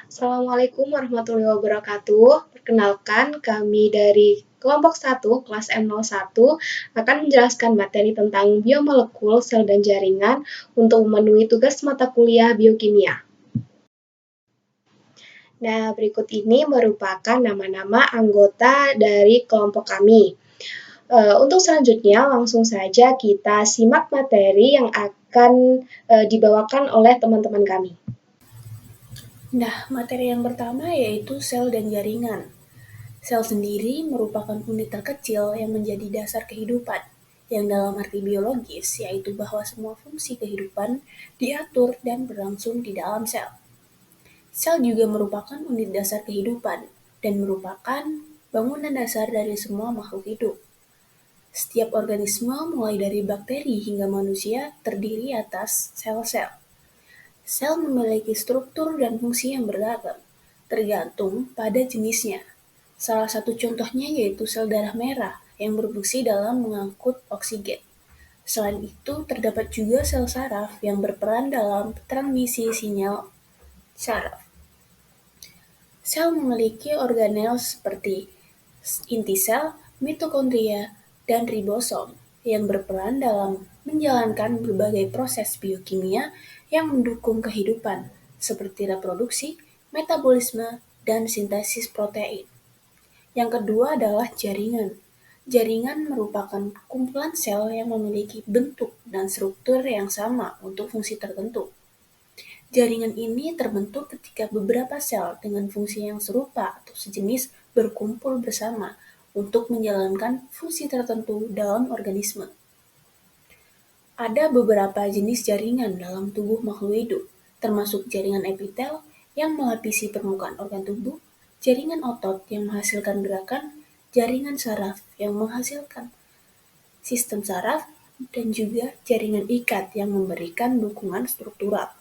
Assalamualaikum warahmatullahi wabarakatuh. Perkenalkan, kami dari kelompok 1, kelas M01, akan menjelaskan materi tentang biomolekul, sel, dan jaringan untuk memenuhi tugas mata kuliah biokimia. Nah, berikut ini merupakan nama-nama anggota dari kelompok kami. Untuk selanjutnya, langsung saja kita simak materi yang akan dibawakan oleh teman-teman kami. Nah, materi yang pertama yaitu sel dan jaringan. Sel sendiri merupakan unit terkecil yang menjadi dasar kehidupan, yang dalam arti biologis yaitu bahwa semua fungsi kehidupan diatur dan berlangsung di dalam sel. Sel juga merupakan unit dasar kehidupan dan merupakan bangunan dasar dari semua makhluk hidup. Setiap organisme, mulai dari bakteri hingga manusia, terdiri atas sel-sel. Sel memiliki struktur dan fungsi yang beragam, tergantung pada jenisnya. Salah satu contohnya yaitu sel darah merah yang berfungsi dalam mengangkut oksigen. Selain itu, terdapat juga sel saraf yang berperan dalam transmisi sinyal saraf. Sel memiliki organel seperti inti sel, mitokondria, dan ribosom yang berperan dalam menjalankan berbagai proses biokimia yang mendukung kehidupan, seperti reproduksi, metabolisme, dan sintesis protein. Yang kedua adalah jaringan. Jaringan merupakan kumpulan sel yang memiliki bentuk dan struktur yang sama untuk fungsi tertentu. Jaringan ini terbentuk ketika beberapa sel dengan fungsi yang serupa atau sejenis berkumpul bersama untuk menjalankan fungsi tertentu dalam organisme. Ada beberapa jenis jaringan dalam tubuh makhluk hidup, termasuk jaringan epitel yang melapisi permukaan organ tubuh, jaringan otot yang menghasilkan gerakan, jaringan saraf yang menghasilkan sistem saraf, dan juga jaringan ikat yang memberikan dukungan struktural.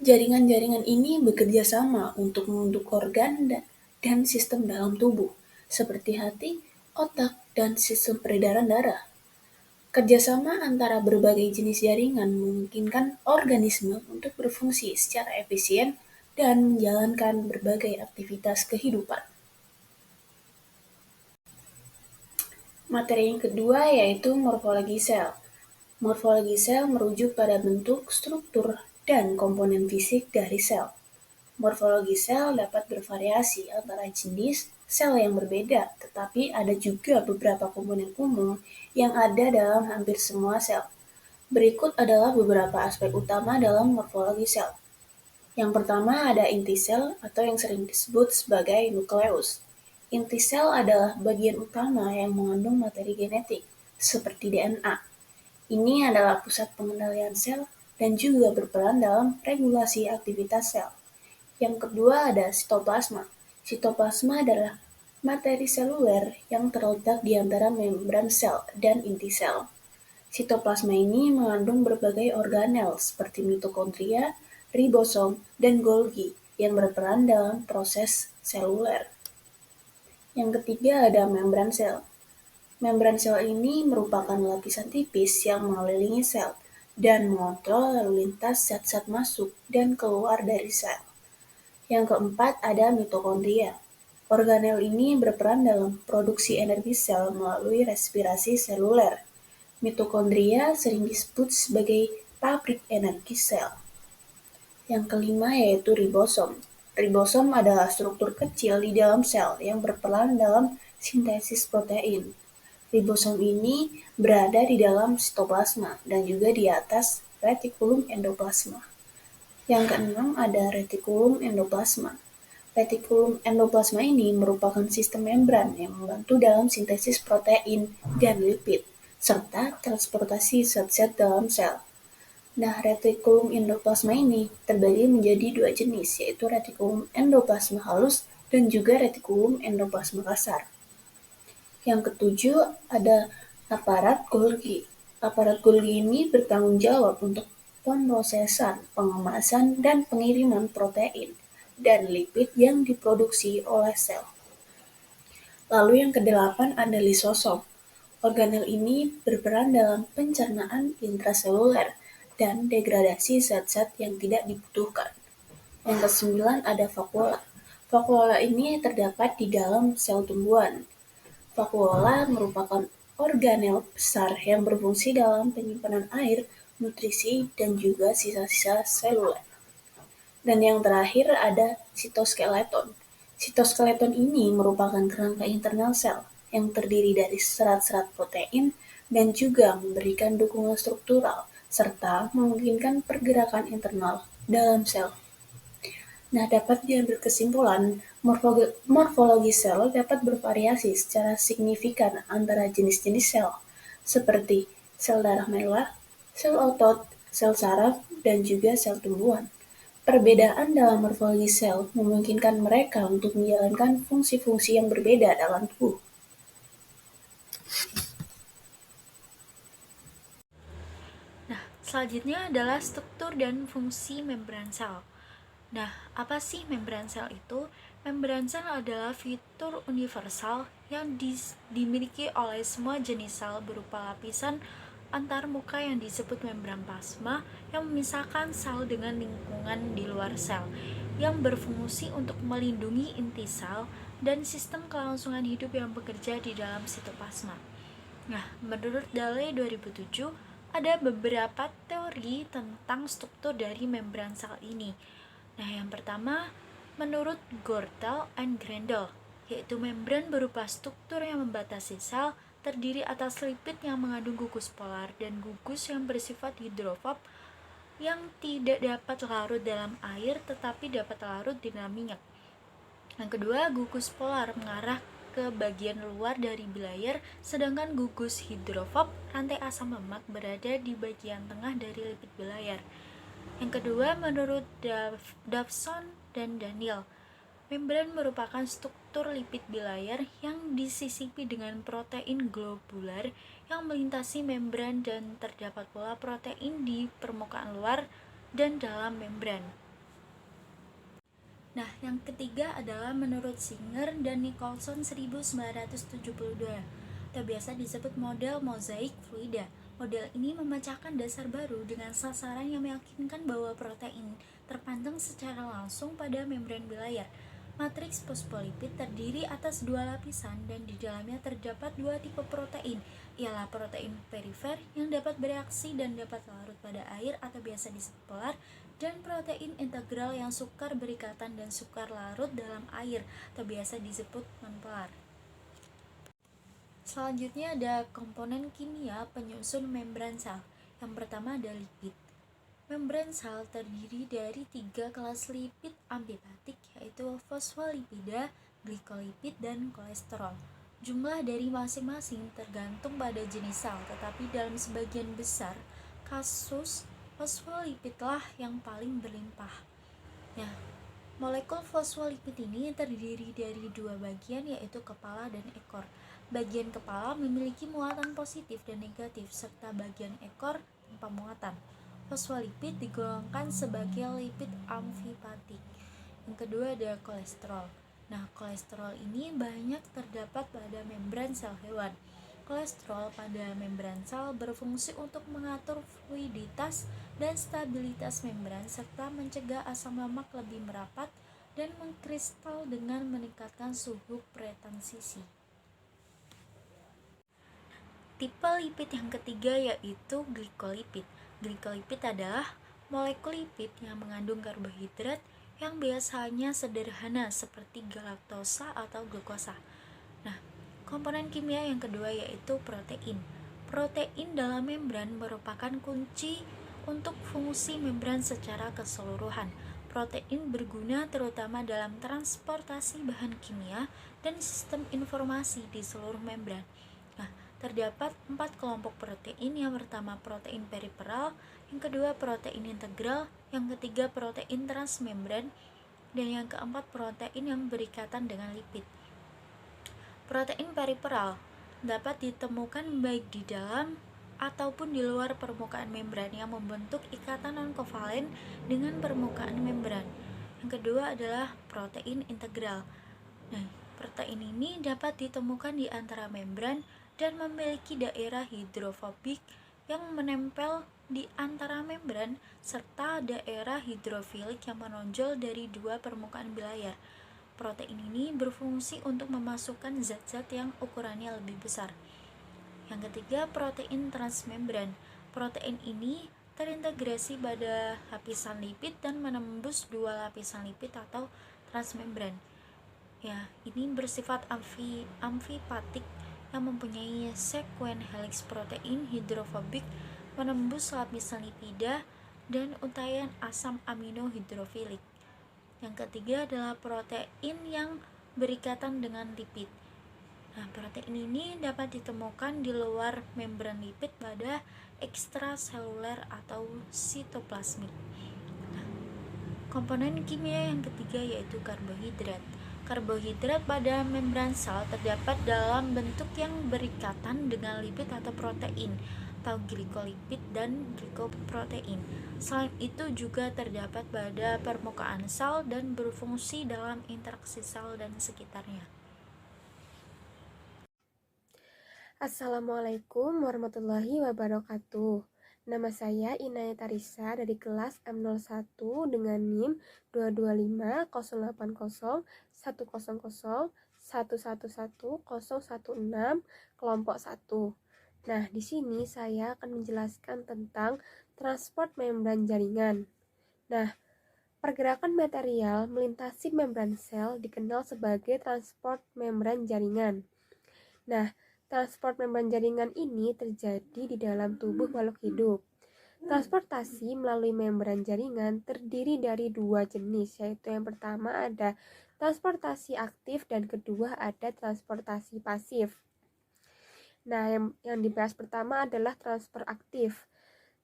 Jaringan-jaringan ini bekerja sama untuk membentuk organ dan sistem dalam tubuh, seperti hati, otak, dan sistem peredaran darah. Kerjasama antara berbagai jenis jaringan memungkinkan organisme untuk berfungsi secara efisien dan menjalankan berbagai aktivitas kehidupan. Materi yang kedua yaitu morfologi sel. Morfologi sel merujuk pada bentuk, struktur, dan komponen fisik dari sel. Morfologi sel dapat bervariasi antara jenis sel yang berbeda, tetapi ada juga beberapa komponen umum yang ada dalam hampir semua sel. Berikut adalah beberapa aspek utama dalam morfologi sel. Yang pertama ada inti sel atau yang sering disebut sebagai nukleus. Inti sel adalah bagian utama yang mengandung materi genetik, seperti DNA. Ini adalah pusat pengendalian sel dan juga berperan dalam regulasi aktivitas sel. Yang kedua ada sitoplasma. Sitoplasma adalah materi seluler yang terletak di antara membran sel dan inti sel. Sitoplasma ini mengandung berbagai organel seperti mitokondria, ribosom, dan Golgi yang berperan dalam proses seluler. Yang ketiga ada membran sel. Membran sel ini merupakan lapisan tipis yang mengelilingi sel dan mengontrol lalu lintas zat-zat masuk dan keluar dari sel. Yang keempat ada mitokondria. Organel ini berperan dalam produksi energi sel melalui respirasi seluler. Mitokondria sering disebut sebagai pabrik energi sel. Yang kelima yaitu ribosom. Ribosom adalah struktur kecil di dalam sel yang berperan dalam sintesis protein. Ribosom ini berada di dalam sitoplasma dan juga di atas retikulum endoplasma. Yang keenam ada retikulum endoplasma. Retikulum endoplasma ini merupakan sistem membran yang membantu dalam sintesis protein dan lipid, serta transportasi zat-zat dalam sel. Nah, retikulum endoplasma ini terbagi menjadi dua jenis, yaitu retikulum endoplasma halus dan juga retikulum endoplasma kasar. Yang ketujuh ada aparat Golgi. Aparat Golgi ini bertanggung jawab untuk pemrosesan, pengemasan, dan pengiriman protein dan lipid yang diproduksi oleh sel. Lalu yang kedelapan ada lisosom. Organel ini berperan dalam pencernaan intraseluler dan degradasi zat-zat yang tidak dibutuhkan. Yang kesembilan ada vakuola. Vakuola ini terdapat di dalam sel tumbuhan. Vakuola merupakan organel besar yang berfungsi dalam penyimpanan air, nutrisi, dan juga sisa-sisa seluler. Dan yang terakhir ada sitoskeleton. Sitoskeleton ini merupakan kerangka internal sel yang terdiri dari serat-serat protein dan juga memberikan dukungan struktural serta memungkinkan pergerakan internal dalam sel. Nah, dapat diambil kesimpulan, morfologi sel dapat bervariasi secara signifikan antara jenis-jenis sel, seperti sel darah merah, sel otot, sel saraf, dan juga sel tumbuhan. Perbedaan dalam morfologi sel memungkinkan mereka untuk menjalankan fungsi-fungsi yang berbeda dalam tubuh. Nah, selanjutnya adalah struktur dan fungsi membran sel. Nah, apa sih membran sel itu? Membran sel adalah fitur universal yang dimiliki oleh semua jenis sel berupa lapisan antarmuka yang disebut membran plasma yang memisahkan sel dengan lingkungan di luar sel, yang berfungsi untuk melindungi inti sel dan sistem kelangsungan hidup yang bekerja di dalam sitoplasma. Nah, menurut Dale 2007, ada beberapa teori tentang struktur dari membran sel ini. Nah, yang pertama, menurut Gortel and Grendel, yaitu membran berupa struktur yang membatasi sel, terdiri atas lipid yang mengandung gugus polar dan gugus yang bersifat hidrofob yang tidak dapat larut dalam air tetapi dapat larut di dalam minyak. Yang kedua, gugus polar mengarah ke bagian luar dari bilayer, sedangkan gugus hidrofob, rantai asam lemak, berada di bagian tengah dari lipid bilayer. Yang kedua, menurut Dawson dan Daniel, membran merupakan struktur lipid bilayer yang disisipi dengan protein globular yang melintasi membran dan terdapat pula protein di permukaan luar dan dalam membran. Nah, yang ketiga adalah menurut Singer dan Nicholson 1972, atau biasa disebut model mozaik fluida. Model ini memecahkan dasar baru dengan sasaran yang meyakinkan bahwa protein terpandang secara langsung pada membran bilayer. Matriks fosfolipid terdiri atas dua lapisan dan di dalamnya terdapat dua tipe protein, ialah protein perifer yang dapat bereaksi dan dapat larut pada air atau biasa disebut polar, dan protein integral yang sukar berikatan dan sukar larut dalam air atau biasa disebut nonpolar. Selanjutnya ada komponen kimia penyusun membran sel. Yang pertama ada lipid. Membran sel terdiri dari 3 kelas lipid amfipatik, yaitu fosfolipida, glikolipid, dan kolesterol. Jumlah dari masing-masing tergantung pada jenis sel, tetapi dalam sebagian besar kasus fosfolipidlah yang paling berlimpah. Nah, molekul fosfolipid ini terdiri dari dua bagian, yaitu kepala dan ekor. Bagian kepala memiliki muatan positif dan negatif, serta bagian ekor tanpa muatan. Fosfolipid digolongkan sebagai lipid amfipatik. Yang kedua ada kolesterol. Nah, kolesterol ini banyak terdapat pada membran sel hewan. Kolesterol pada membran sel berfungsi untuk mengatur fluiditas dan stabilitas membran serta mencegah asam lemak lebih merapat dan mengkristal dengan meningkatkan suhu pretransisi. Tipe lipid yang ketiga yaitu glikolipid. Glikolipid adalah molekul lipid yang mengandung karbohidrat yang biasanya sederhana seperti galaktosa atau glukosa. Nah, komponen kimia yang kedua yaitu protein. Protein dalam membran merupakan kunci untuk fungsi membran secara keseluruhan. Protein berguna terutama dalam transportasi bahan kimia dan sistem informasi di seluruh membran. Nah, terdapat 4 kelompok protein. Yang pertama protein periferal, yang kedua protein integral, yang ketiga protein transmembran, dan yang keempat protein yang berikatan dengan lipid. Protein periferal dapat ditemukan baik di dalam ataupun di luar permukaan membran yang membentuk ikatan non-kovalen dengan permukaan membran. Yang kedua adalah protein integral. Nah, protein ini dapat ditemukan di antara membran dan memiliki daerah hidrofobik yang menempel di antara membran serta daerah hidrofilik yang menonjol dari dua permukaan bilayar. Protein ini berfungsi untuk memasukkan zat-zat yang ukurannya lebih besar. Yang ketiga, protein transmembran. Protein ini terintegrasi pada lapisan lipid dan menembus dua lapisan lipid atau transmembran. Ya, ini bersifat amfipatik yang mempunyai sekuen helix protein hidrofobik menembus lapisan lipida dan untaian asam amino hidrofilik. Yang ketiga adalah protein yang berikatan dengan lipid. Nah, protein ini dapat ditemukan di luar membran lipid pada ekstraseluler atau sitoplasmik. Nah, komponen kimia yang ketiga yaitu karbohidrat. Karbohidrat pada membran sel terdapat dalam bentuk yang berikatan dengan lipid atau protein atau glikolipid dan glikoprotein. Selain itu juga terdapat pada permukaan sel dan berfungsi dalam interaksi sel dan sekitarnya. Assalamualaikum warahmatullahi wabarakatuh. Nama saya Inayata Risa dari kelas M01 dengan NIM 225080100111016 kelompok 1. Nah, di sini saya akan menjelaskan tentang transport membran jaringan. Nah, pergerakan material melintasi membran sel dikenal sebagai transport membran jaringan. Nah, transport membran jaringan ini terjadi di dalam tubuh makhluk hidup. Transportasi melalui membran jaringan terdiri dari dua jenis, yaitu yang pertama ada transportasi aktif dan kedua ada transportasi pasif. Nah, yang dibahas pertama adalah transfer aktif.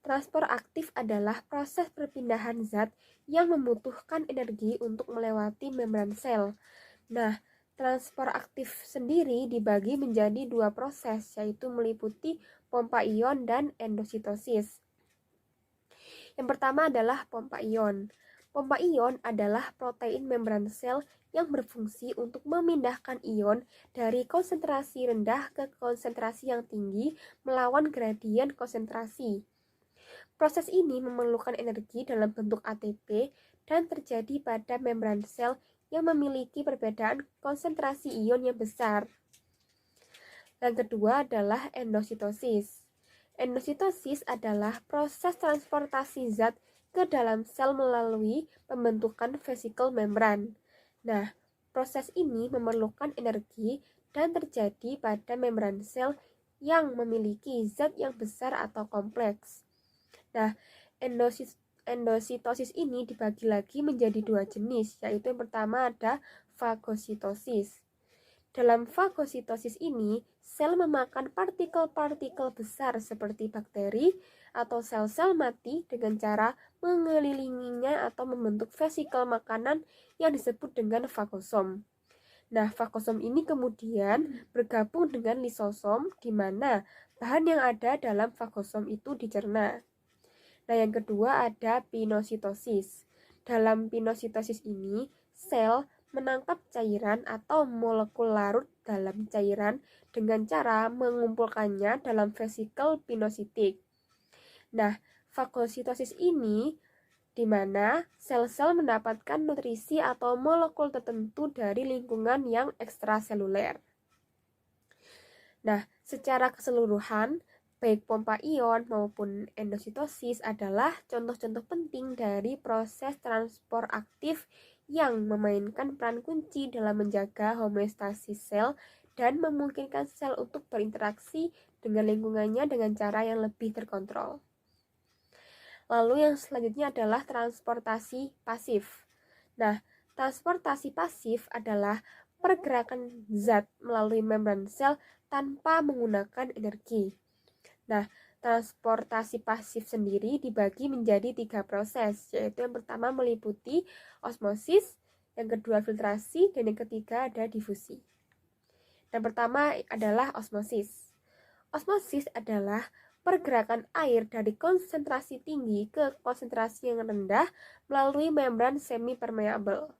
Transfer aktif adalah proses perpindahan zat yang membutuhkan energi untuk melewati membran sel. Nah, transfer aktif sendiri dibagi menjadi dua proses, yaitu meliputi pompa ion dan endositosis. Yang pertama adalah pompa ion. Pompa ion adalah protein membran sel yang berfungsi untuk memindahkan ion dari konsentrasi rendah ke konsentrasi yang tinggi melawan gradien konsentrasi. Proses ini memerlukan energi dalam bentuk ATP dan terjadi pada membran sel yang memiliki perbedaan konsentrasi ion yang besar. Yang kedua adalah endositosis. Endositosis adalah proses transportasi zat ke dalam sel melalui pembentukan vesikel membran. Nah, proses ini memerlukan energi dan terjadi pada membran sel yang memiliki zat yang besar atau kompleks. Nah, endositosis ini dibagi lagi menjadi dua jenis, yaitu yang pertama ada fagositosis. Dalam fagositosis ini, sel memakan partikel-partikel besar seperti bakteri atau sel-sel mati dengan cara mengelilinginya atau membentuk vesikel makanan yang disebut dengan fagosom. Nah, fagosom ini kemudian bergabung dengan lisosom, di mana bahan yang ada dalam fagosom itu dicerna. Nah, yang kedua ada pinositosis. Dalam pinositosis ini, sel menangkap cairan atau molekul larut dalam cairan dengan cara mengumpulkannya dalam vesikel pinositik. Nah, fagositosis ini di mana sel-sel mendapatkan nutrisi atau molekul tertentu dari lingkungan yang ekstraseluler. Nah, secara keseluruhan, baik pompa ion maupun endositosis adalah contoh-contoh penting dari proses transport aktif yang memainkan peran kunci dalam menjaga homeostasis sel dan memungkinkan sel untuk berinteraksi dengan lingkungannya dengan cara yang lebih terkontrol. Lalu yang selanjutnya adalah transportasi pasif. Nah, transportasi pasif adalah pergerakan zat melalui membran sel tanpa menggunakan energi. Nah, transportasi pasif sendiri dibagi menjadi tiga proses, yaitu yang pertama meliputi osmosis, yang kedua filtrasi, dan yang ketiga ada difusi. Yang pertama adalah osmosis. Osmosis adalah pergerakan air dari konsentrasi tinggi ke konsentrasi yang rendah melalui membran semi-permeabel.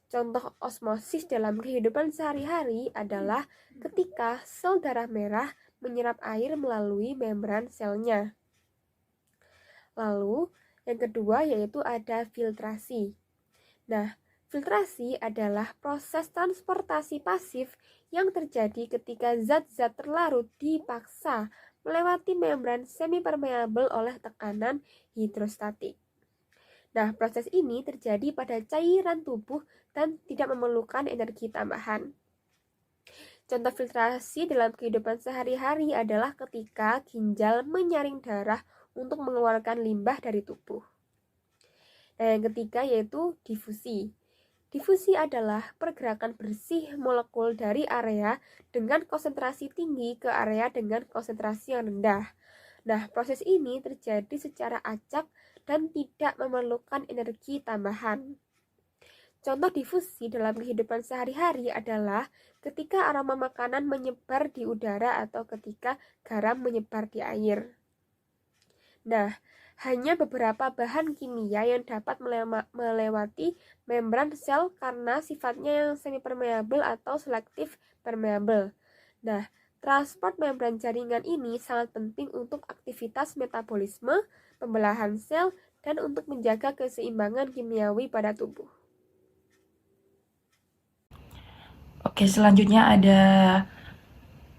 Contoh osmosis dalam kehidupan sehari-hari adalah ketika sel darah merah menyerap air melalui membran selnya. Lalu, yang kedua yaitu ada filtrasi. Nah, filtrasi adalah proses transportasi pasif yang terjadi ketika zat-zat terlarut dipaksa melewati membran semipermeabel oleh tekanan hidrostatik. Nah, proses ini terjadi pada cairan tubuh dan tidak memerlukan energi tambahan. Contoh filtrasi dalam kehidupan sehari-hari adalah ketika ginjal menyaring darah untuk mengeluarkan limbah dari tubuh. Nah, yang ketiga yaitu difusi. Difusi adalah pergerakan bersih molekul dari area dengan konsentrasi tinggi ke area dengan konsentrasi yang rendah. Nah, proses ini terjadi secara acak dan tidak memerlukan energi tambahan. Contoh difusi dalam kehidupan sehari-hari adalah ketika aroma makanan menyebar di udara atau ketika garam menyebar di air. Nah, hanya beberapa bahan kimia yang dapat melewati membran sel karena sifatnya yang semi-permeabel atau selektif permeabel. Nah, transport membran jaringan ini sangat penting untuk aktivitas metabolisme, pembelahan sel, dan untuk menjaga keseimbangan kimiawi pada tubuh. Oke, selanjutnya ada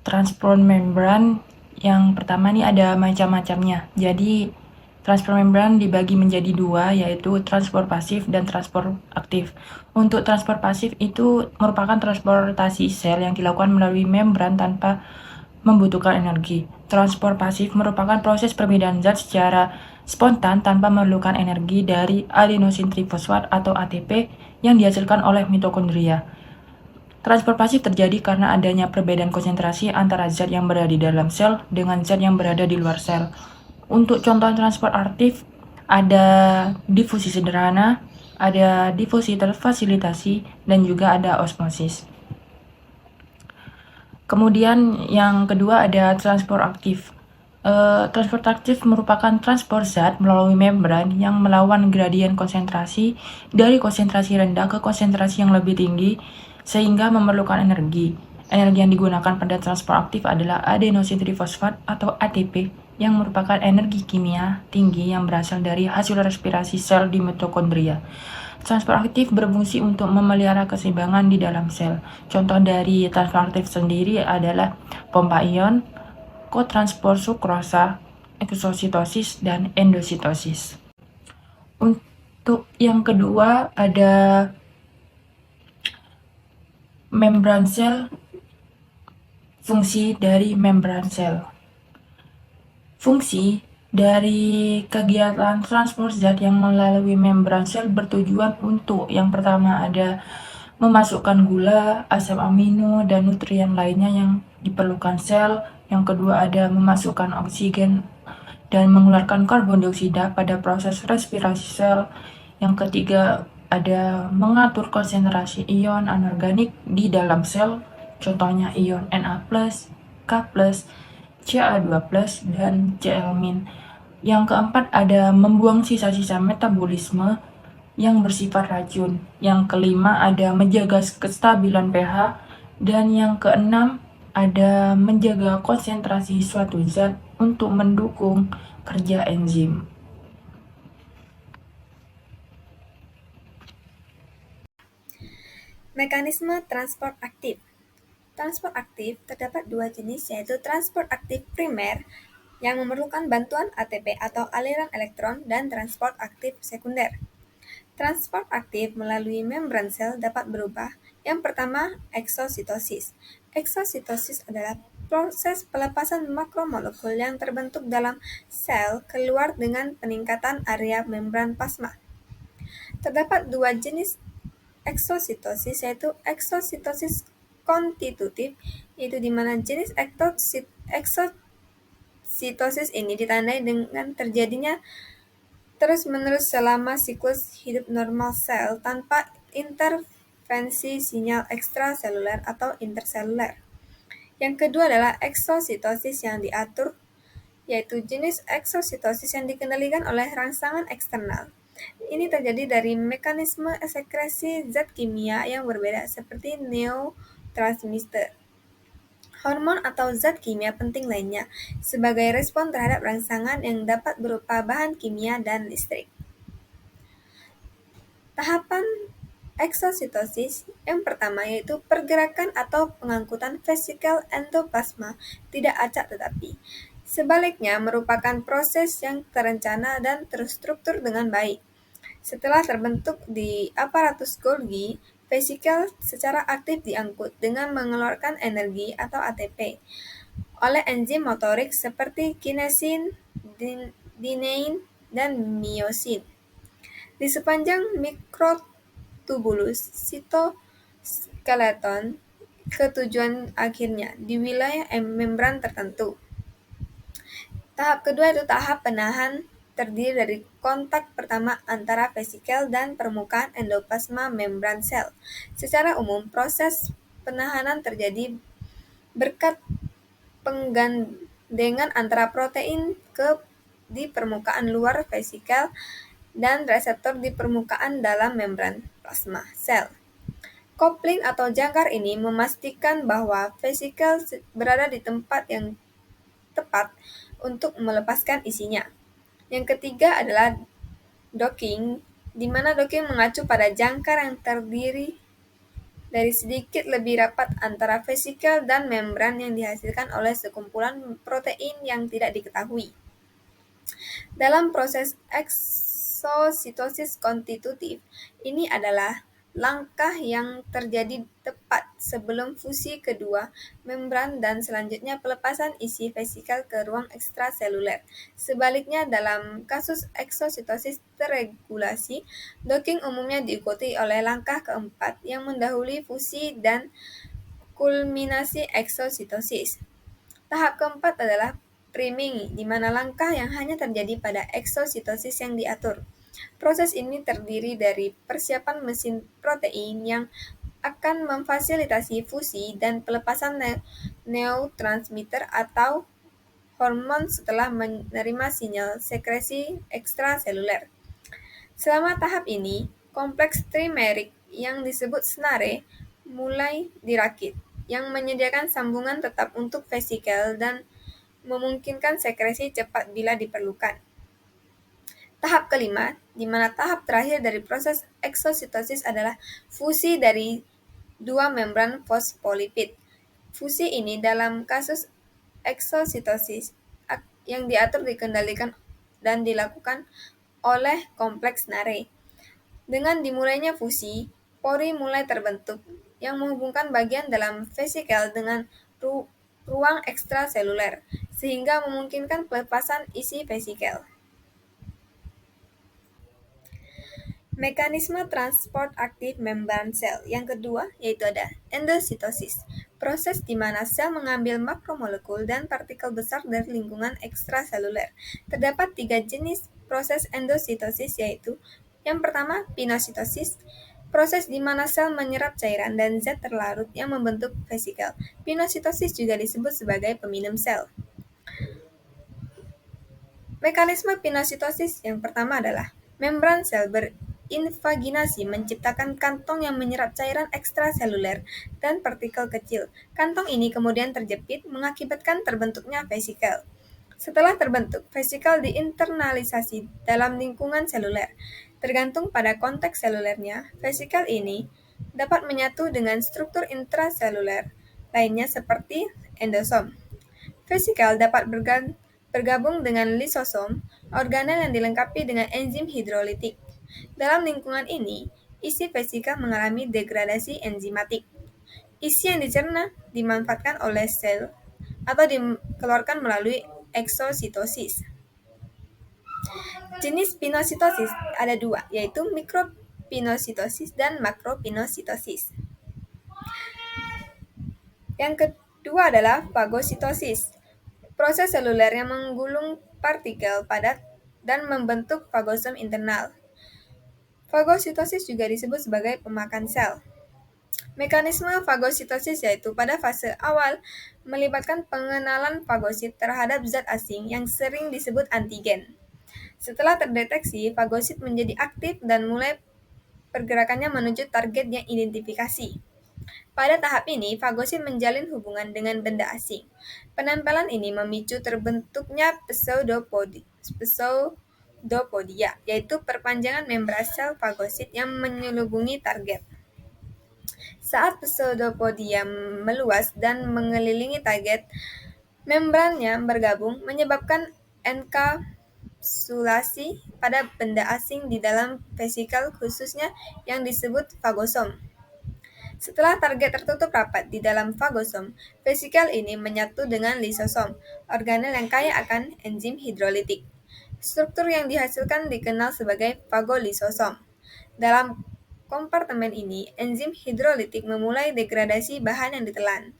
transport membran. Yang pertama nih ada macam-macamnya. Jadi transport membran dibagi menjadi dua, yaitu transport pasif dan transport aktif. Untuk transport pasif itu merupakan transportasi sel yang dilakukan melalui membran tanpa membutuhkan energi. Transport pasif merupakan proses perbedaan zat secara spontan tanpa memerlukan energi dari adenosin trifosfat atau ATP yang dihasilkan oleh mitokondria. Transport pasif terjadi karena adanya perbedaan konsentrasi antara zat yang berada di dalam sel dengan zat yang berada di luar sel. Untuk contoh transport aktif, ada difusi sederhana, ada difusi terfasilitasi, dan juga ada osmosis. Kemudian yang kedua ada transport aktif. Transport aktif merupakan transport zat melalui membran yang melawan gradien konsentrasi dari konsentrasi rendah ke konsentrasi yang lebih tinggi sehingga memerlukan energi. Energi yang digunakan pada transport aktif adalah adenosin trifosfat atau ATP yang merupakan energi kimia tinggi yang berasal dari hasil respirasi sel di mitokondria. Transport aktif berfungsi untuk memelihara keseimbangan di dalam sel. Contoh dari transport aktif sendiri adalah pompa ion, kotransport sukrosa, eksositosis, dan endositosis. Untuk yang kedua ada membran sel, fungsi dari membran sel. Fungsi dari kegiatan transport zat yang melalui membran sel bertujuan untuk yang pertama ada memasukkan gula, asam amino, dan nutrien lainnya yang diperlukan sel. Yang kedua ada memasukkan oksigen dan mengeluarkan karbon dioksida pada proses respirasi sel. Yang ketiga ada mengatur konsentrasi ion anorganik di dalam sel, contohnya ion Na+, K+, Ca2+, dan Cl-. Yang keempat ada membuang sisa-sisa metabolisme yang bersifat racun. Yang kelima ada menjaga kestabilan pH. Dan yang keenam ada menjaga konsentrasi suatu zat untuk mendukung kerja enzim. Mekanisme transport aktif. Transport aktif terdapat dua jenis, yaitu transport aktif primer yang memerlukan bantuan ATP atau aliran elektron dan transport aktif sekunder. Transport aktif melalui membran sel dapat berubah. Yang pertama, eksositosis. Eksositosis adalah proses pelepasan makromolekul yang terbentuk dalam sel keluar dengan peningkatan area membran plasma. Terdapat dua jenis eksositosis, yaitu eksositosis konstitutif, yaitu di mana jenis eksositosis ini ditandai dengan terjadinya terus-menerus selama siklus hidup normal sel tanpa intervensi sinyal ekstraseluler atau interseluler. Yang kedua adalah eksositosis yang diatur, yaitu jenis eksositosis yang dikendalikan oleh rangsangan eksternal. Ini terjadi dari mekanisme sekresi zat kimia yang berbeda seperti neurotransmitter. hormon atau zat kimia penting lainnya, sebagai respon terhadap rangsangan yang dapat berupa bahan kimia dan listrik. Tahapan eksositosis yang pertama yaitu pergerakan atau pengangkutan vesikel endoplasma tidak acak tetapi sebaliknya merupakan proses yang terencana dan terstruktur dengan baik. Setelah terbentuk di aparatus Golgi, vesikel secara aktif diangkut dengan mengeluarkan energi atau ATP oleh enzim motorik seperti kinesin, dinein, dan miosin. Di sepanjang mikrotubulus sitoskeleton ke tujuan akhirnya di wilayah membran tertentu. Tahap kedua itu tahap penahan terdiri dari kontak pertama antara vesikel dan permukaan endoplasma membran sel. Secara umum, proses penahanan terjadi berkat penggandengan antara protein di permukaan luar vesikel dan reseptor di permukaan dalam membran plasma sel. Kopling atau jangkar ini memastikan bahwa vesikel berada di tempat yang tepat untuk melepaskan isinya. Yang ketiga adalah docking, di mana docking mengacu pada jangkar yang terdiri dari sedikit lebih rapat antara vesikel dan membran yang dihasilkan oleh sekumpulan protein yang tidak diketahui. Dalam proses eksositosis konstitutif, ini adalah langkah yang terjadi tepat sebelum fusi kedua membran dan selanjutnya pelepasan isi vesikel ke ruang ekstraseluler. Sebaliknya, dalam kasus eksositosis terregulasi, docking umumnya diikuti oleh langkah keempat yang mendahului fusi dan kulminasi eksositosis. Tahap keempat adalah priming, di mana langkah yang hanya terjadi pada eksositosis yang diatur. Proses ini terdiri dari persiapan mesin protein yang akan memfasilitasi fusi dan pelepasan neurotransmitter atau hormon setelah menerima sinyal sekresi ekstraseluler. Selama tahap ini, kompleks trimerik yang disebut snare mulai dirakit, yang menyediakan sambungan tetap untuk vesikel dan memungkinkan sekresi cepat bila diperlukan. Tahap kelima, di mana tahap terakhir dari proses eksositosis adalah fusi dari dua membran fosfolipid. Fusi ini dalam kasus eksositosis yang diatur dikendalikan dan dilakukan oleh kompleks Nare. Dengan dimulainya fusi, pori mulai terbentuk yang menghubungkan bagian dalam vesikel dengan ruang ekstraseluler, sehingga memungkinkan pelepasan isi vesikel. Mekanisme transport aktif membran sel yang kedua yaitu ada endositosis, proses di mana sel mengambil makromolekul dan partikel besar dari lingkungan ekstraseluler. Terdapat 3 jenis proses endositosis yaitu yang pertama pinositosis, proses di mana sel menyerap cairan dan zat terlarut yang membentuk vesikel. Pinositosis juga disebut sebagai peminum sel. Mekanisme pinositosis yang pertama adalah membran sel berinvaginasi menciptakan kantong yang menyerap cairan ekstraseluler dan partikel kecil. Kantong ini kemudian terjepit mengakibatkan terbentuknya vesikel. Setelah terbentuk, vesikel diinternalisasi dalam lingkungan seluler. Tergantung pada konteks selulernya, vesikel ini dapat menyatu dengan struktur intraseluler lainnya seperti endosom. Vesikel dapat bergabung dengan lisosom, organel yang dilengkapi dengan enzim hidrolitik. Dalam lingkungan ini, isi vesikel mengalami degradasi enzimatik. Isi yang dicerna dimanfaatkan oleh sel atau dikeluarkan melalui eksositosis. Jenis pinositosis ada 2, yaitu mikropinositosis dan makropinositosis. Yang kedua adalah fagositosis, proses seluler yang menggulung partikel padat dan membentuk fagosom internal. Fagositosis juga disebut sebagai pemakan sel. Mekanisme fagositosis yaitu pada fase awal melibatkan pengenalan fagosit terhadap zat asing yang sering disebut antigen. Setelah terdeteksi, fagosit menjadi aktif dan mulai pergerakannya menuju target yang identifikasi. Pada tahap ini, fagosit menjalin hubungan dengan benda asing. Penempelan ini memicu terbentuknya pseudopodia, yaitu perpanjangan membran sel fagosit yang menyelubungi target. Saat pseudopodia meluas dan mengelilingi target, membrannya bergabung, menyebabkan enkapsulasi pada benda asing di dalam vesikel khususnya yang disebut fagosom. Setelah target tertutup rapat di dalam fagosom, vesikel ini menyatu dengan lisosom, organel yang kaya akan enzim hidrolitik. Struktur yang dihasilkan dikenal sebagai fagolisosom. Dalam kompartemen ini, enzim hidrolitik memulai degradasi bahan yang ditelan.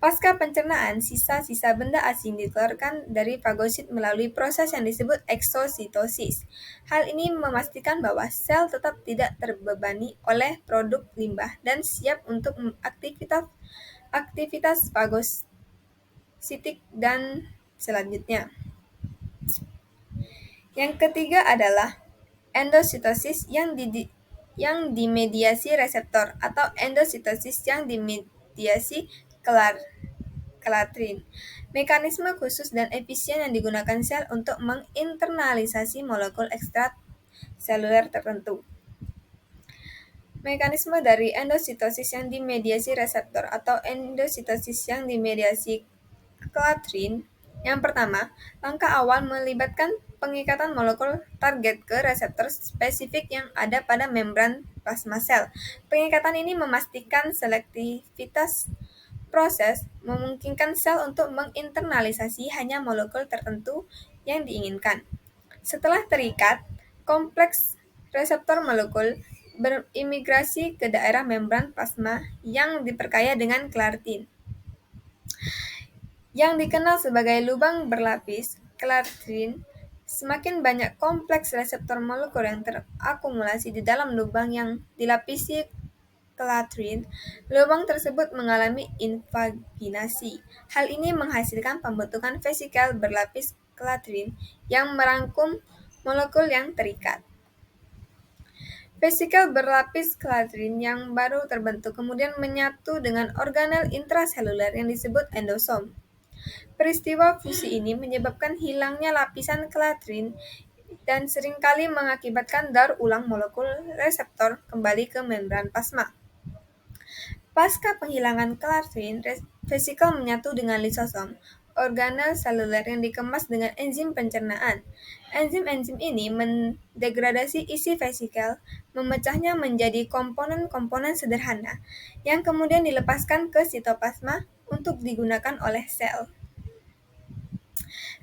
Pasca pencernaan, sisa-sisa benda asing dikeluarkan dari fagosit melalui proses yang disebut eksositosis. Hal ini memastikan bahwa sel tetap tidak terbebani oleh produk limbah dan siap untuk aktivitas fagositik dan selanjutnya. Yang ketiga adalah endositosis yang dimediasi reseptor atau endositosis yang dimediasi kelatrin. Mekanisme khusus dan efisien yang digunakan sel untuk menginternalisasi molekul ekstraseluler tertentu. Mekanisme dari endositosis yang dimediasi reseptor atau endositosis yang dimediasi kelatrin. Yang pertama, langkah awal melibatkan pengikatan molekul target ke reseptor spesifik yang ada pada membran plasma sel. Pengikatan ini memastikan selektivitas proses, memungkinkan sel untuk menginternalisasi hanya molekul tertentu yang diinginkan. Setelah terikat, kompleks reseptor molekul berimigrasi ke daerah membran plasma yang diperkaya dengan kelatrin. Yang dikenal sebagai lubang berlapis, kelatrin, semakin banyak kompleks reseptor molekul yang terakumulasi di dalam lubang yang dilapisi kelatrin, lubang tersebut mengalami invaginasi. Hal ini menghasilkan pembentukan vesikel berlapis kelatrin yang merangkum molekul yang terikat. Vesikel berlapis kelatrin yang baru terbentuk kemudian menyatu dengan organel intraseluler yang disebut endosom. Peristiwa fusi ini menyebabkan hilangnya lapisan kelatrin dan seringkali mengakibatkan daur ulang molekul reseptor kembali ke membran plasma. Pasca penghilangan kelatrin, vesikel menyatu dengan lisosom, organel seluler yang dikemas dengan enzim pencernaan. Enzim-enzim ini mendegradasi isi vesikel, memecahnya menjadi komponen-komponen sederhana, yang kemudian dilepaskan ke sitoplasma untuk digunakan oleh sel.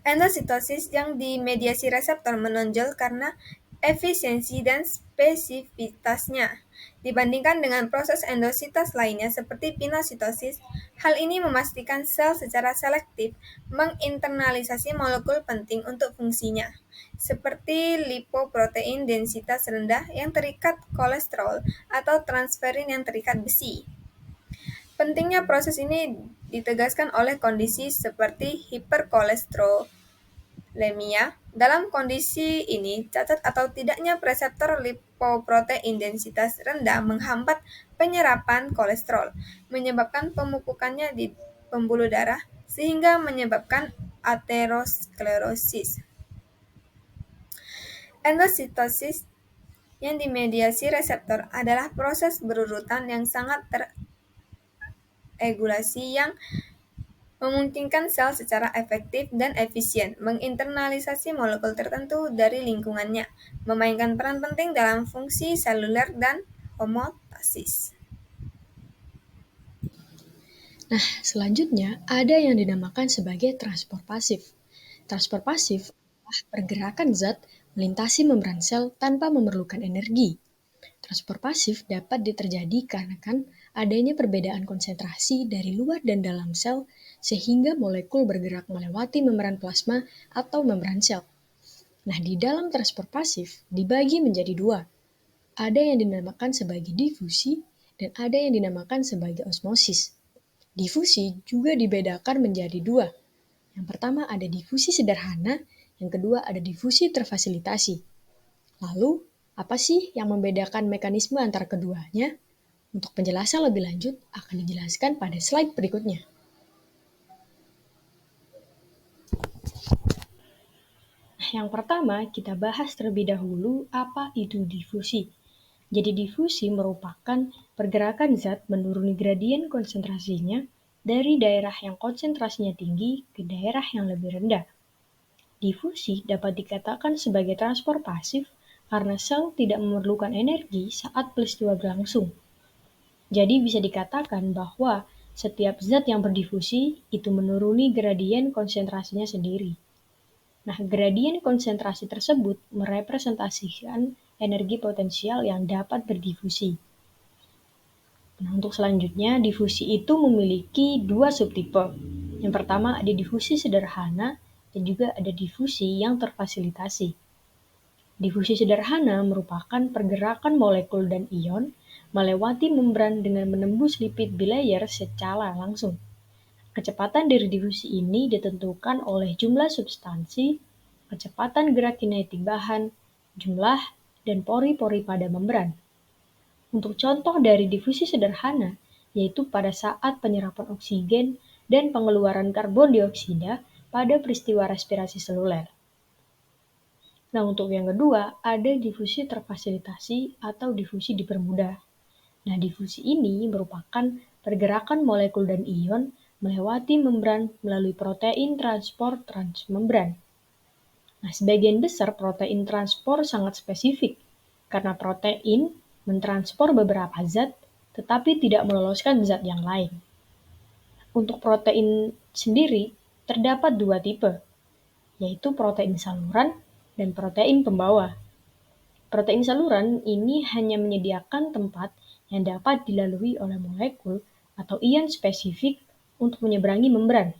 Endositosis yang dimediasi reseptor menonjol karena efisiensi dan spesifitasnya. Dibandingkan dengan proses endositas lainnya seperti pinositosis, hal ini memastikan sel secara selektif menginternalisasi molekul penting untuk fungsinya, seperti lipoprotein densitas rendah yang terikat kolesterol atau transferin yang terikat besi. Pentingnya proses ini ditegaskan oleh kondisi seperti hiperkolesterolemia. Dalam kondisi ini, cacat atau tidaknya reseptor lipoprotein densitas rendah menghambat penyerapan kolesterol, menyebabkan pemupukannya di pembuluh darah, sehingga menyebabkan aterosklerosis. Endositosis yang dimediasi reseptor adalah proses berurutan yang sangat regulasi yang memungkinkan sel secara efektif dan efisien menginternalisasi molekul tertentu dari lingkungannya, memainkan peran penting dalam fungsi seluler dan homeostasis. Nah, selanjutnya ada yang dinamakan sebagai transport pasif. Transport pasif adalah pergerakan zat melintasi membran sel tanpa memerlukan energi. Transport pasif dapat terjadi karena adanya perbedaan konsentrasi dari luar dan dalam sel sehingga molekul bergerak melewati membran plasma atau membran sel. Nah, di dalam transport pasif dibagi menjadi dua. Ada yang dinamakan sebagai difusi dan ada yang dinamakan sebagai osmosis. Difusi juga dibedakan menjadi dua. Yang pertama ada difusi sederhana, yang kedua ada difusi terfasilitasi. Lalu, apa sih yang membedakan mekanisme antara keduanya? Untuk penjelasan lebih lanjut akan dijelaskan pada slide berikutnya. Yang pertama, kita bahas terlebih dahulu apa itu difusi. Jadi difusi merupakan pergerakan zat menuruni gradien konsentrasinya dari daerah yang konsentrasinya tinggi ke daerah yang lebih rendah. Difusi dapat dikatakan sebagai transport pasif karena sel tidak memerlukan energi saat peristiwa berlangsung. Jadi bisa dikatakan bahwa setiap zat yang berdifusi itu menuruni gradien konsentrasinya sendiri. Nah, gradien konsentrasi tersebut merepresentasikan energi potensial yang dapat berdifusi. Nah, untuk selanjutnya, difusi itu memiliki dua subtipe. Yang pertama ada difusi sederhana dan juga ada difusi yang terfasilitasi. Difusi sederhana merupakan pergerakan molekul dan ion melewati membran dengan menembus lipid bilayer secara langsung. Kecepatan dari difusi ini ditentukan oleh jumlah substansi, kecepatan gerak kinetik bahan, jumlah, dan pori-pori pada membran. Untuk contoh dari difusi sederhana, yaitu pada saat penyerapan oksigen dan pengeluaran karbon dioksida pada peristiwa respirasi seluler. Nah, untuk yang kedua, ada difusi terfasilitasi atau difusi dipermudah. Nah, difusi ini merupakan pergerakan molekul dan ion melewati membran melalui protein transport transmembran. Nah, sebagian besar protein transport sangat spesifik, karena protein mentransport beberapa zat, tetapi tidak meloloskan zat yang lain. Untuk protein sendiri, terdapat dua tipe, yaitu protein saluran dan protein pembawa. Protein saluran ini hanya menyediakan tempat yang dapat dilalui oleh molekul atau ion spesifik untuk menyeberangi membran.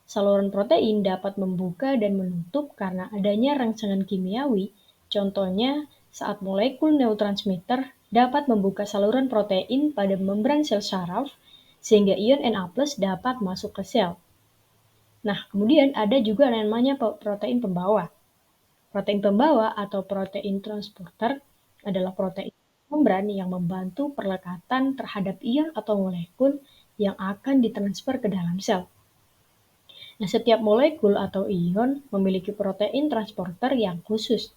Saluran protein dapat membuka dan menutup karena adanya rangsangan kimiawi, contohnya saat molekul neurotransmitter dapat membuka saluran protein pada membran sel saraf sehingga ion Na+ dapat masuk ke sel. Nah, kemudian ada juga namanya protein pembawa. Protein pembawa atau protein transporter adalah protein membran yang membantu perlekatan terhadap ion atau molekul yang akan ditransfer ke dalam sel. Nah, setiap molekul atau ion memiliki protein transporter yang khusus.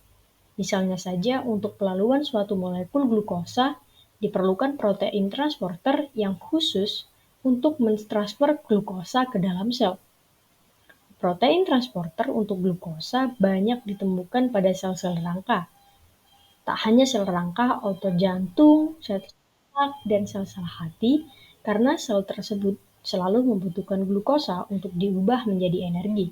Misalnya saja untuk pelaluan suatu molekul glukosa diperlukan protein transporter yang khusus untuk mentransfer glukosa ke dalam sel. Protein transporter untuk glukosa banyak ditemukan pada sel-sel rangka. Tak hanya sel rangka, otot jantung, sel otak, dan sel-sel hati, karena sel tersebut selalu membutuhkan glukosa untuk diubah menjadi energi.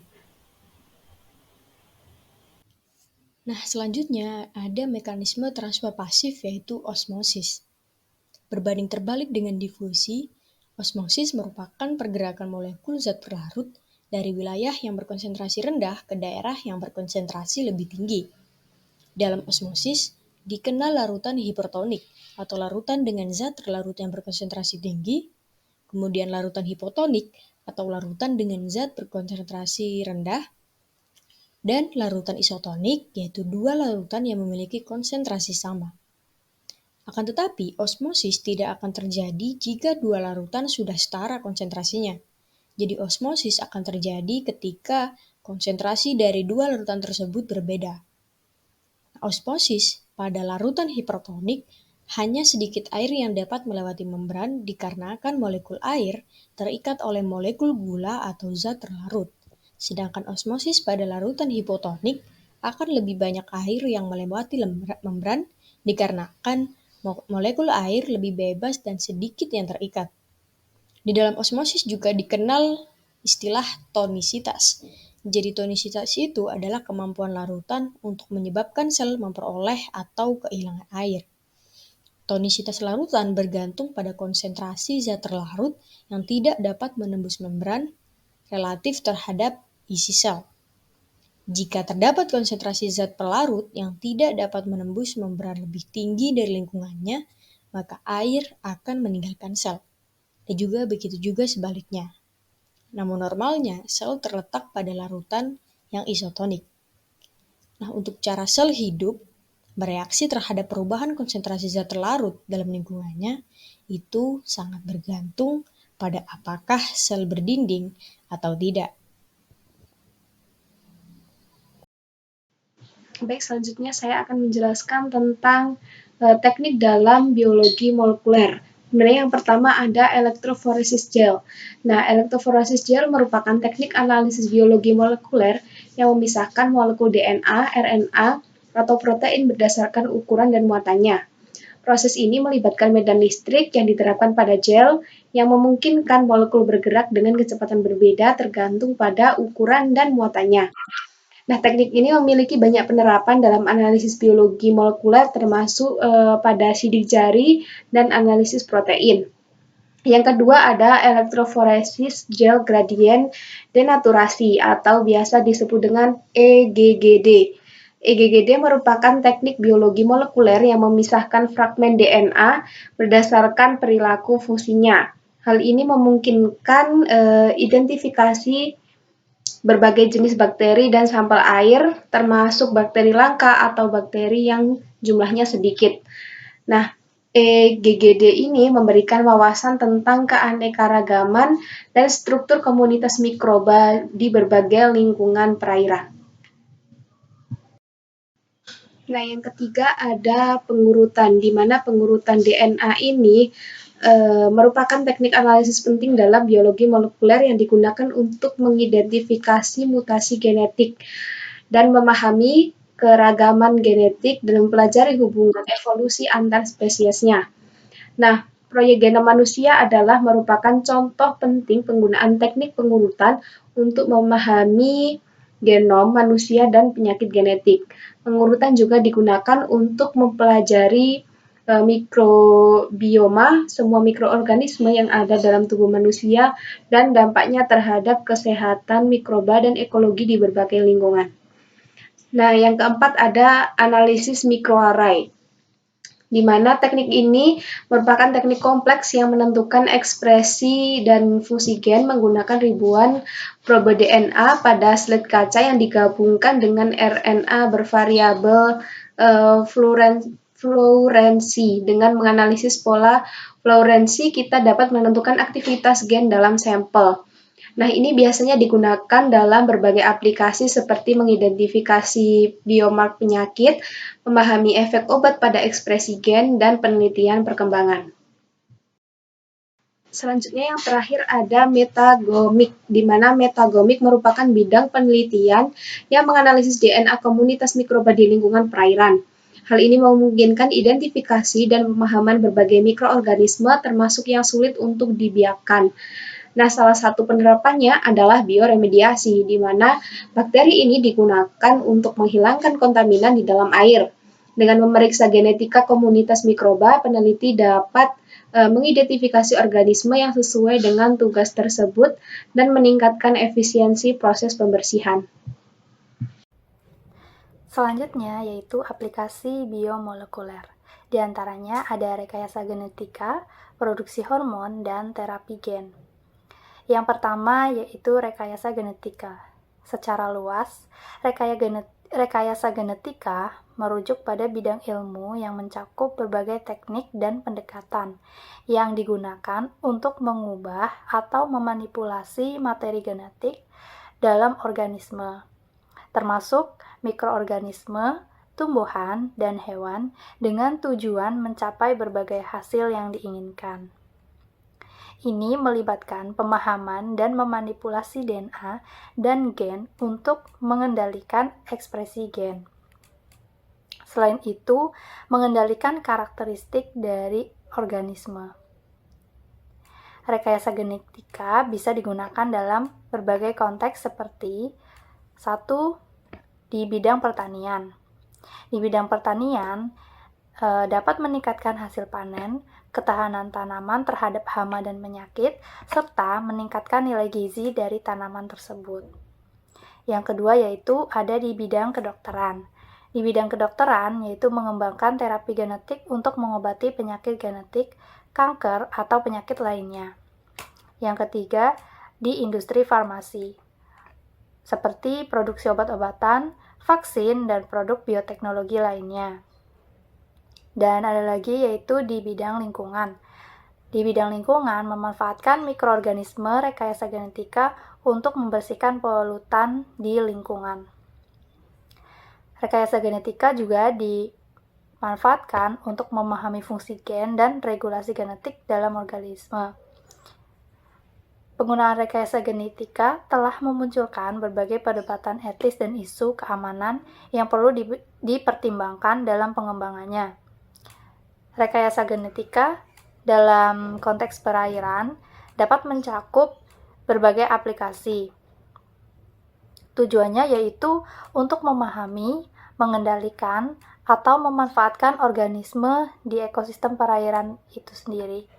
Nah, selanjutnya ada mekanisme transfer pasif yaitu osmosis. Berbanding terbalik dengan difusi, osmosis merupakan pergerakan molekul zat berlarut dari wilayah yang berkonsentrasi rendah ke daerah yang berkonsentrasi lebih tinggi. Dalam osmosis, dikenal larutan hipertonik atau larutan dengan zat terlarut yang berkonsentrasi tinggi, kemudian larutan hipotonik atau larutan dengan zat berkonsentrasi rendah, dan larutan isotonik yaitu dua larutan yang memiliki konsentrasi sama. Akan tetapi, osmosis tidak akan terjadi jika dua larutan sudah setara konsentrasinya. Jadi osmosis akan terjadi ketika konsentrasi dari dua larutan tersebut berbeda. Osmosis pada larutan hipertonik hanya sedikit air yang dapat melewati membran dikarenakan molekul air terikat oleh molekul gula atau zat terlarut. Sedangkan osmosis pada larutan hipotonik akan lebih banyak air yang melewati membran dikarenakan molekul air lebih bebas dan sedikit yang terikat. Di dalam osmosis juga dikenal istilah tonisitas. Jadi tonisitas itu adalah kemampuan larutan untuk menyebabkan sel memperoleh atau kehilangan air. Tonisitas larutan bergantung pada konsentrasi zat terlarut yang tidak dapat menembus membran relatif terhadap isi sel. Jika terdapat konsentrasi zat pelarut yang tidak dapat menembus membran lebih tinggi dari lingkungannya, maka air akan meninggalkan sel. Dan juga begitu juga sebaliknya. Namun normalnya, sel terletak pada larutan yang isotonik. Nah, untuk cara sel hidup, bereaksi terhadap perubahan konsentrasi zat terlarut dalam lingkungannya itu sangat bergantung pada apakah sel berdinding atau tidak. Baik, selanjutnya saya akan menjelaskan tentang teknik dalam biologi molekuler. Sebenarnya yang pertama ada electrophoresis gel. Nah, electrophoresis gel merupakan teknik analisis biologi molekuler yang memisahkan molekul DNA, RNA, atau protein berdasarkan ukuran dan muatannya. Proses ini melibatkan medan listrik yang diterapkan pada gel yang memungkinkan molekul bergerak dengan kecepatan berbeda tergantung pada ukuran dan muatannya. Nah, teknik ini memiliki banyak penerapan dalam analisis biologi molekuler termasuk pada sidik jari dan analisis protein. Yang kedua ada electrophoresis gel gradient denaturasi atau biasa disebut dengan EGGD. EGGD merupakan teknik biologi molekuler yang memisahkan fragmen DNA berdasarkan perilaku fungsinya. Hal ini memungkinkan identifikasi berbagai jenis bakteri dan sampel air, termasuk bakteri langka atau bakteri yang jumlahnya sedikit. Nah, EGGD ini memberikan wawasan tentang keanekaragaman dan struktur komunitas mikroba di berbagai lingkungan perairan. Nah, yang ketiga ada pengurutan, di mana pengurutan DNA ini merupakan teknik analisis penting dalam biologi molekuler yang digunakan untuk mengidentifikasi mutasi genetik dan memahami keragaman genetik dan mempelajari hubungan evolusi antar spesiesnya. Nah, proyek genom manusia adalah merupakan contoh penting penggunaan teknik pengurutan untuk memahami genom manusia dan penyakit genetik. Pengurutan juga digunakan untuk mempelajari mikrobioma, semua mikroorganisme yang ada dalam tubuh manusia, dan dampaknya terhadap kesehatan mikroba dan ekologi di berbagai lingkungan. Nah, yang keempat ada analisis mikroarray, di mana teknik ini merupakan teknik kompleks yang menentukan ekspresi dan fungsi gen menggunakan ribuan probe DNA pada slet kaca yang digabungkan dengan RNA bervariabel fluorensi. Dengan menganalisis pola fluorensi, kita dapat menentukan aktivitas gen dalam sampel. Nah, ini biasanya digunakan dalam berbagai aplikasi seperti mengidentifikasi biomark penyakit, memahami efek obat pada ekspresi gen, dan penelitian perkembangan. Selanjutnya yang terakhir ada metagomik, di mana metagomik merupakan bidang penelitian yang menganalisis DNA komunitas mikroba di lingkungan perairan. Hal ini memungkinkan identifikasi dan pemahaman berbagai mikroorganisme termasuk yang sulit untuk dibiakkan. Nah, salah satu penerapannya adalah bioremediasi, di mana bakteri ini digunakan untuk menghilangkan kontaminan di dalam air. Dengan memeriksa genetika komunitas mikroba, peneliti dapat mengidentifikasi organisme yang sesuai dengan tugas tersebut dan meningkatkan efisiensi proses pembersihan. Selanjutnya yaitu aplikasi biomolekuler. Di antaranya ada rekayasa genetika, produksi hormon, dan terapi gen. Yang pertama yaitu rekayasa genetika. Secara luas, rekayasa genetika merujuk pada bidang ilmu yang mencakup berbagai teknik dan pendekatan yang digunakan untuk mengubah atau memanipulasi materi genetik dalam organisme, termasuk mikroorganisme, tumbuhan, dan hewan dengan tujuan mencapai berbagai hasil yang diinginkan. Ini melibatkan pemahaman dan memanipulasi DNA dan gen untuk mengendalikan ekspresi gen. Selain itu, mengendalikan karakteristik dari organisme. Rekayasa genetika bisa digunakan dalam berbagai konteks seperti 1. Di bidang pertanian. Di bidang pertanian, dapat meningkatkan hasil panen, ketahanan tanaman terhadap hama dan penyakit, serta meningkatkan nilai gizi dari tanaman tersebut. Yang kedua yaitu ada di bidang kedokteran. Di bidang kedokteran yaitu mengembangkan terapi genetik untuk mengobati penyakit genetik, kanker, atau penyakit lainnya. Yang ketiga, di industri farmasi, seperti produksi obat-obatan, vaksin, dan produk bioteknologi lainnya. Dan ada lagi yaitu di bidang lingkungan. Di bidang lingkungan, memanfaatkan mikroorganisme rekayasa genetika untuk membersihkan polutan di lingkungan. Rekayasa genetika juga dimanfaatkan untuk memahami fungsi gen dan regulasi genetik dalam organisme. Penggunaan rekayasa genetika telah memunculkan berbagai perdebatan etis dan isu keamanan yang perlu dipertimbangkan dalam pengembangannya. Rekayasa genetika dalam konteks perairan dapat mencakup berbagai aplikasi. Tujuannya yaitu untuk memahami, mengendalikan, atau memanfaatkan organisme di ekosistem perairan itu sendiri.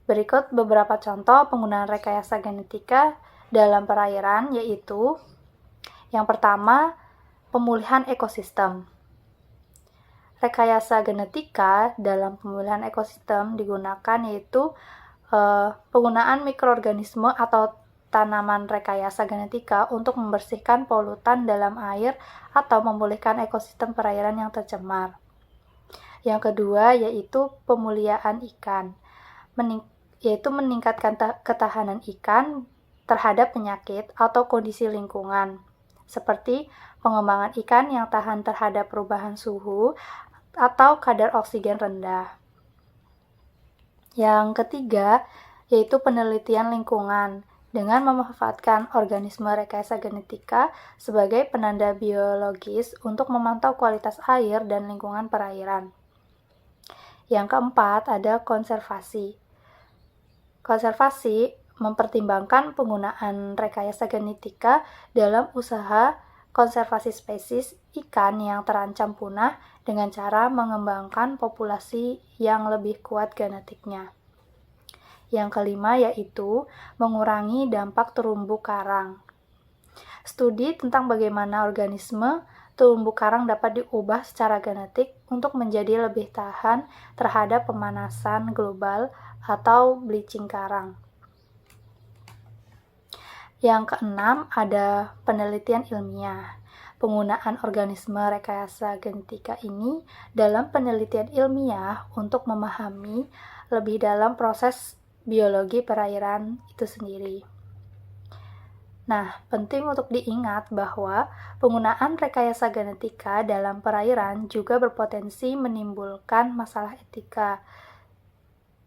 Berikut beberapa contoh penggunaan rekayasa genetika dalam perairan, yaitu yang pertama, pemulihan ekosistem. Rekayasa genetika dalam pemulihan ekosistem digunakan yaitu penggunaan mikroorganisme atau tanaman rekayasa genetika untuk membersihkan polutan dalam air atau memulihkan ekosistem perairan yang tercemar. Yang kedua yaitu pemulihan ikan, yaitu meningkatkan ketahanan ikan terhadap penyakit atau kondisi lingkungan, seperti pengembangan ikan yang tahan terhadap perubahan suhu atau kadar oksigen rendah. Yang ketiga, yaitu penelitian lingkungan dengan memanfaatkan organisme rekayasa genetika sebagai penanda biologis untuk memantau kualitas air dan lingkungan perairan. Yang keempat, ada konservasi. Konservasi mempertimbangkan penggunaan rekayasa genetika dalam usaha konservasi spesies ikan yang terancam punah dengan cara mengembangkan populasi yang lebih kuat genetiknya. Yang kelima yaitu mengurangi dampak terumbu karang. Studi tentang bagaimana organisme terumbu karang dapat diubah secara genetik untuk menjadi lebih tahan terhadap pemanasan global atau bleaching karang. Yang keenam, ada penelitian ilmiah. Penggunaan organisme rekayasa genetika ini dalam penelitian ilmiah untuk memahami lebih dalam proses biologi perairan itu sendiri. Nah, penting untuk diingat bahwa penggunaan rekayasa genetika dalam perairan juga berpotensi menimbulkan masalah etika.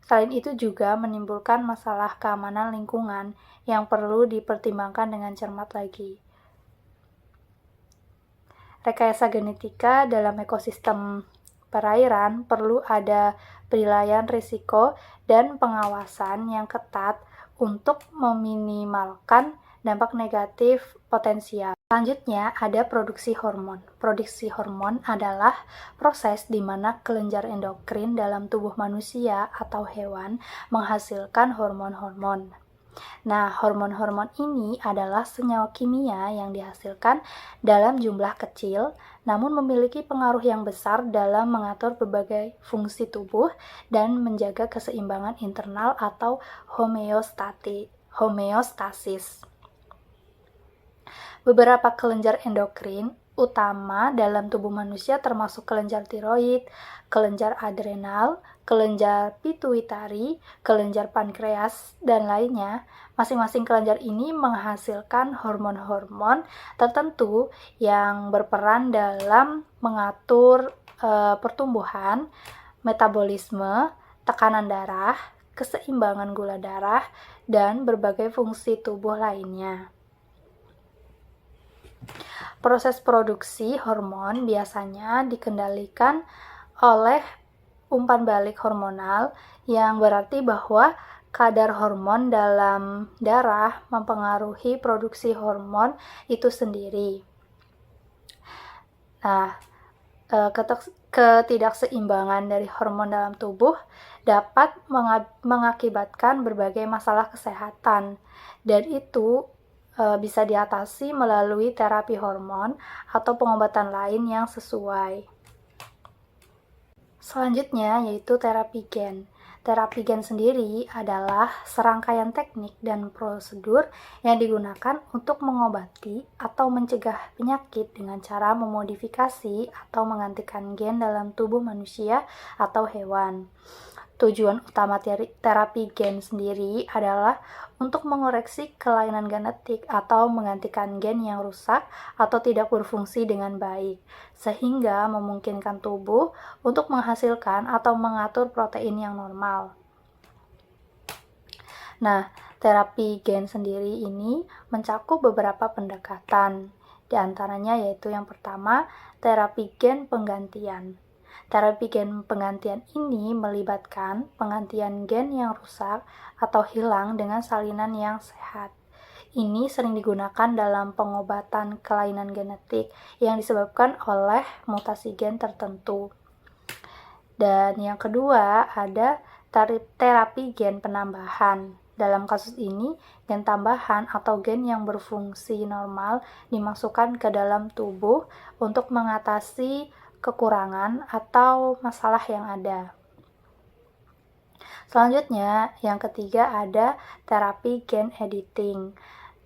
Selain itu juga menimbulkan masalah keamanan lingkungan yang perlu dipertimbangkan dengan cermat lagi. Rekayasa genetika dalam ekosistem perairan perlu ada penilaian risiko dan pengawasan yang ketat untuk meminimalkan dampak negatif potensial. Selanjutnya ada produksi hormon. Produksi hormon adalah proses di mana kelenjar endokrin dalam tubuh manusia atau hewan menghasilkan hormon-hormon. Nah, hormon-hormon ini adalah senyawa kimia yang dihasilkan dalam jumlah kecil, namun memiliki pengaruh yang besar dalam mengatur berbagai fungsi tubuh dan menjaga keseimbangan internal atau homeostasis. Beberapa kelenjar endokrin utama dalam tubuh manusia termasuk kelenjar tiroid, kelenjar adrenal, kelenjar pituitari, kelenjar pankreas, dan lainnya. Masing-masing kelenjar ini menghasilkan hormon-hormon tertentu yang berperan dalam mengatur pertumbuhan, metabolisme, tekanan darah, keseimbangan gula darah, dan berbagai fungsi tubuh lainnya. Proses produksi hormon biasanya dikendalikan oleh umpan balik hormonal, yang berarti bahwa kadar hormon dalam darah mempengaruhi produksi hormon itu sendiri. Nah, ketidakseimbangan dari hormon dalam tubuh dapat mengakibatkan berbagai masalah kesehatan, dan itu bisa diatasi melalui terapi hormon atau pengobatan lain yang sesuai. Selanjutnya yaitu terapi gen. Terapi gen sendiri adalah serangkaian teknik dan prosedur yang digunakan untuk mengobati atau mencegah penyakit dengan cara memodifikasi atau menggantikan gen dalam tubuh manusia atau hewan. Tujuan utama terapi gen sendiri adalah untuk mengoreksi kelainan genetik atau menggantikan gen yang rusak atau tidak berfungsi dengan baik, sehingga memungkinkan tubuh untuk menghasilkan atau mengatur protein yang normal. Nah, terapi gen sendiri ini mencakup beberapa pendekatan, di antaranya yaitu yang pertama, terapi gen penggantian. Terapi gen penggantian ini melibatkan penggantian gen yang rusak atau hilang dengan salinan yang sehat. Ini sering digunakan dalam pengobatan kelainan genetik yang disebabkan oleh mutasi gen tertentu. Dan yang kedua ada terapi gen penambahan. Dalam kasus ini, gen tambahan atau gen yang berfungsi normal dimasukkan ke dalam tubuh untuk mengatasi kekurangan atau masalah yang ada. Selanjutnya, yang ketiga ada terapi gen editing.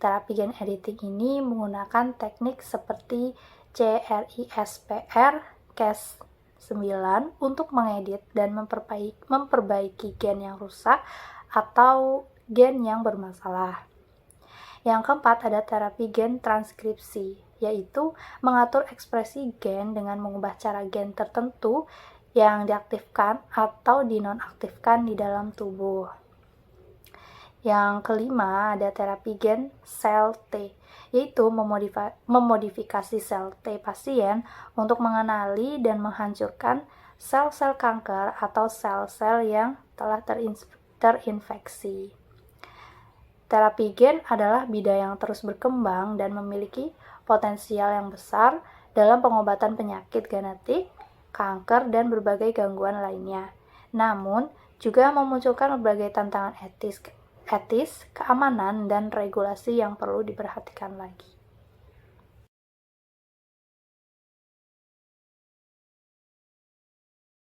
Terapi gen editing ini menggunakan teknik seperti CRISPR, Cas9 untuk mengedit dan memperbaiki gen yang rusak atau gen yang bermasalah. Yang keempat ada terapi gen transkripsi, yaitu mengatur ekspresi gen dengan mengubah cara gen tertentu yang diaktifkan atau dinonaktifkan di dalam tubuh. Yang kelima ada terapi gen sel T, yaitu memodifikasi sel T pasien untuk mengenali dan menghancurkan sel-sel kanker atau sel-sel yang telah terinfeksi. Terapi gen adalah bidang yang terus berkembang dan memiliki potensial yang besar dalam pengobatan penyakit genetik, kanker, dan berbagai gangguan lainnya. Namun, juga memunculkan berbagai tantangan etis, keamanan, dan regulasi yang perlu diperhatikan lagi.